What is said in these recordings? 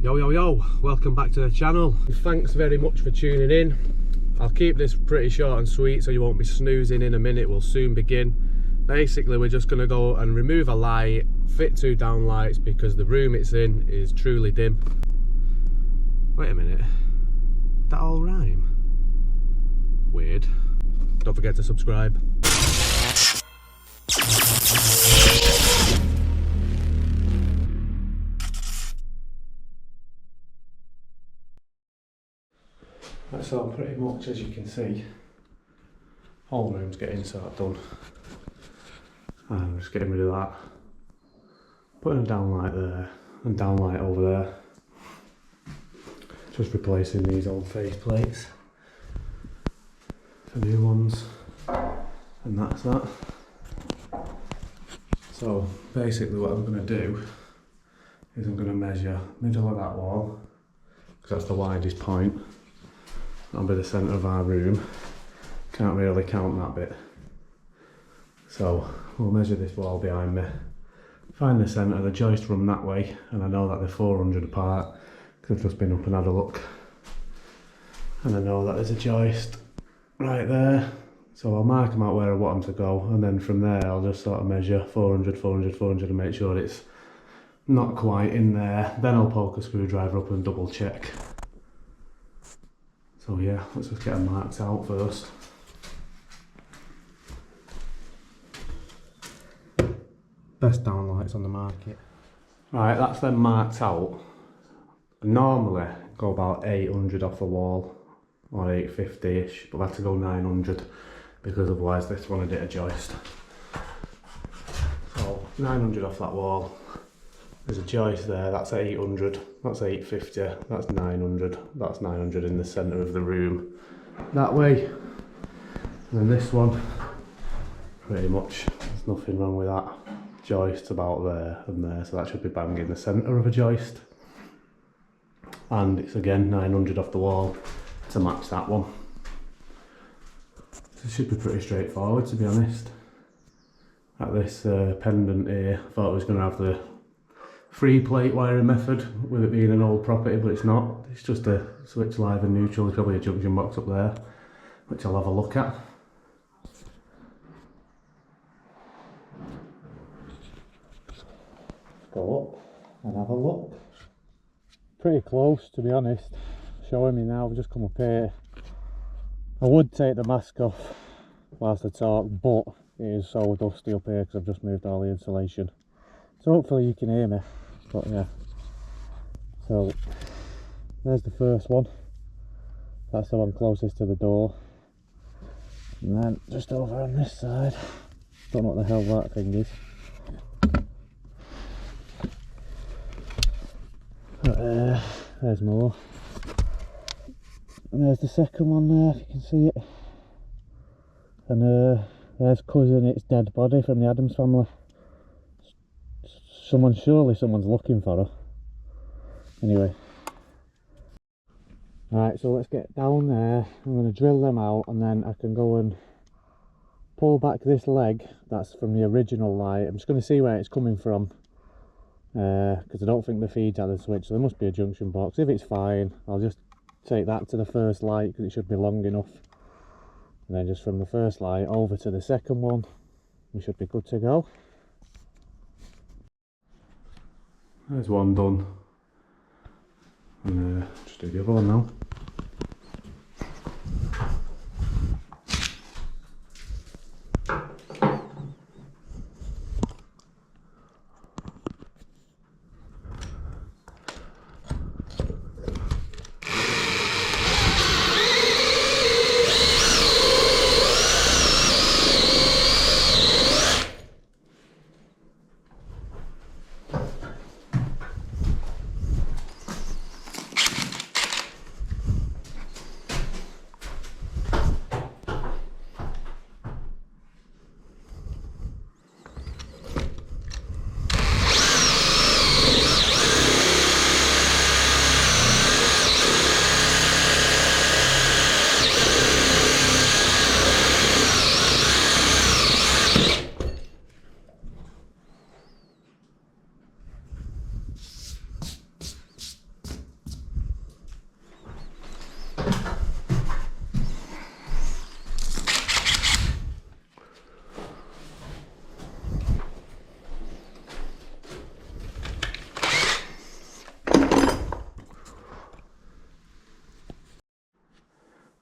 Yo, welcome back to the channel. Thanks very much for tuning in. I'll keep this pretty short and sweet so you won't be snoozing in a minute. We'll soon begin. Basically, we're just going to go and remove a light, fit 2 down lights because the room it's in is truly dim. Wait a minute, that all rhyme? Weird. Don't forget to subscribe. So pretty much, as you can see, whole room's getting sort of done. I'm just getting rid of that. Putting a down light there and down light over there. Just replacing these old face plates for new ones, and that's that. So basically what I'm going to do is I'm going to measure middle of that wall, because that's the widest point. That'll be the centre of our room. Can't really count that bit. So we'll measure this wall behind me, find the centre, the joist run that way, and I know that they're 400 apart because I've just been up and had a look. And I know that there's a joist right there. So I'll mark them out where I want them to go, and then from there I'll just sort of measure 400, 400, 400 and make sure it's not quite in there. Then I'll poke a screwdriver up and double check. So yeah, let's just get them marked out first. Best downlights on the market. Right, that's them marked out. Normally go about 800 off the wall, or 850-ish, but I've had to go 900 because otherwise this one would hit a joist. So 900 off that wall. There's a joist there, that's 800, that's 850, that's 900, that's 900 in the centre of the room. That way. And then this one, pretty much, there's nothing wrong with that. Joist about there and there, so that should be bang in the centre of a joist. And it's again 900 off the wall to match that one. So it should be pretty straightforward, to be honest. At this pendant here, I thought I was going to have the 3-plate wiring method with it being an old property, but it's not. It's just a switch live and neutral. There's probably a junction box up there, which I'll have a look at. Go up and have a look. Pretty close, to be honest. Showing me now, I've just come up here. I would take the mask off whilst I talk, but it is so dusty up here because I've just moved all the insulation. So hopefully you can hear me. But yeah, so there's the first one. That's the one closest to the door. And then just over on this side, don't know what the hell that thing is. But there's more. And there's the second one there, if you can see it. And there's cousin, its dead body from the Addams family. Surely someone's looking for her. Anyway. Right, so let's get down there. I'm going to drill them out and then I can go and pull back this leg. That's from the original light. I'm just going to see where it's coming from. Because I don't think the feed's had a switch, so there must be a junction box. If it's fine, I'll just take that to the first light because it should be long enough. And then just from the first light over to the second one, we should be good to go. There's one done, and just do the other one now.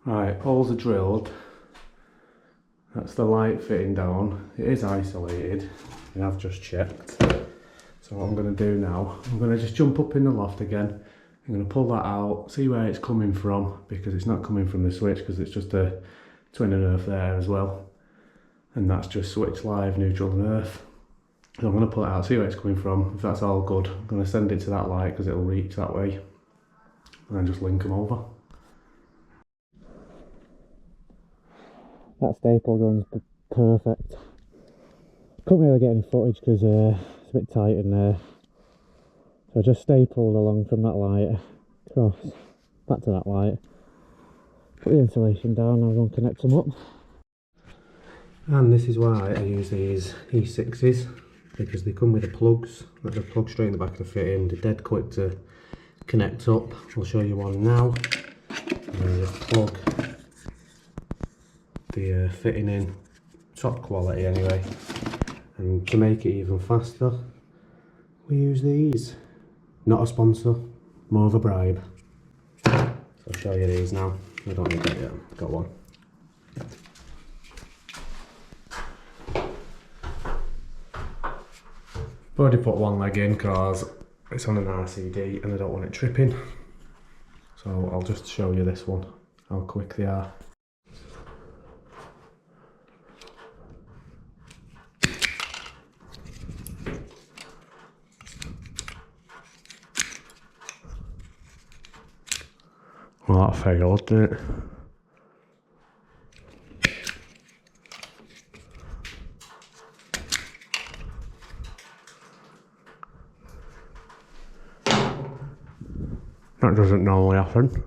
Right, holes are drilled. That's the light fitting down. It is isolated, and I've just checked. So what I'm going to do now, I'm going to just jump up in the loft again. I'm going to pull that out, see where it's coming from, because it's not coming from the switch, because it's just a twin and earth there as well. And that's just switch live, neutral and earth. So I'm going to pull it out, see where it's coming from. If that's all good, I'm going to send it to that light because it'll reach that way. And then just link them over. That staple gun's perfect. Couldn't really get any footage because it's a bit tight in there. So I just stapled along from that light across, back to that light. Put the insulation down, now I'm going to connect them up. And this is why I use these E6s, because they come with the plugs that just plug straight in the back of the fitting. They're dead quick to connect up. I'll show you one now. And then just plug the fitting in, top quality anyway. And to make it even faster, we use these. Not a sponsor, more of a bribe. So I'll show you these now. I don't need that yet, got one. I've already put one leg in because it's on an RCD and I don't want it tripping. So I'll just show you this one, how quick they are. Well, that failed, didn't it? That doesn't normally happen.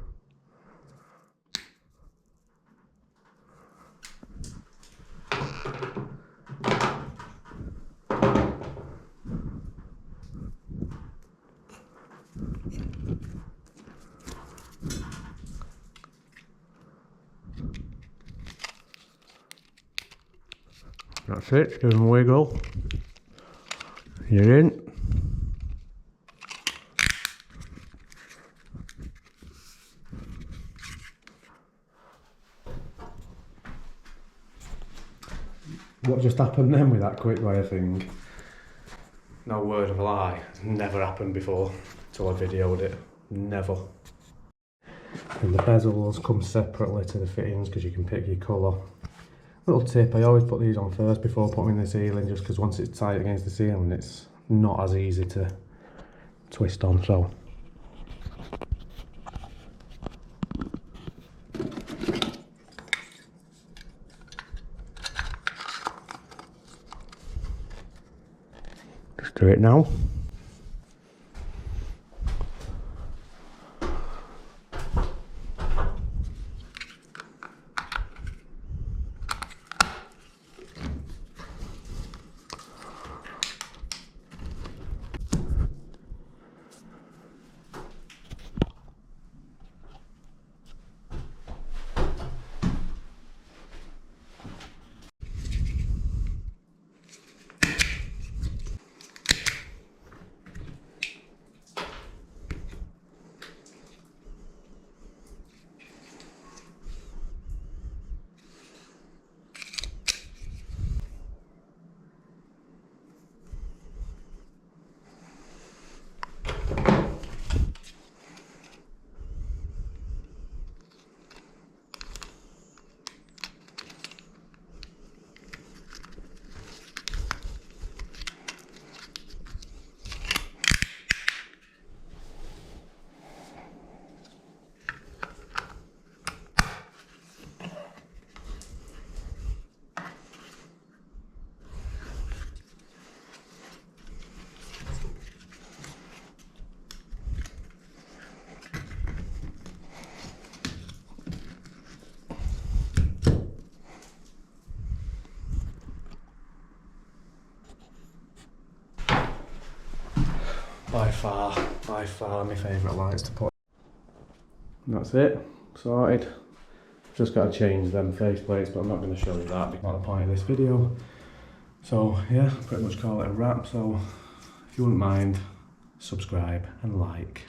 That's it, give them a wiggle. You're in. What just happened then with that quick wire thing? No word of a lie, it's never happened before until I videoed it. Never. And the bezels come separately to the fittings because you can pick your colour. Little tip, I always put these on first before putting in the ceiling, just because once it's tight against the ceiling it's not as easy to twist on, so. Just do it now. By far my favourite lights to put. And that's it, sorted. Just got to change them faceplates, but I'm not going to show you that because not the point of this video. So yeah, pretty much call it a wrap. So if you wouldn't mind, subscribe and like.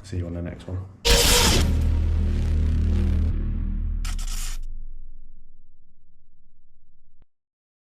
See you on the next one.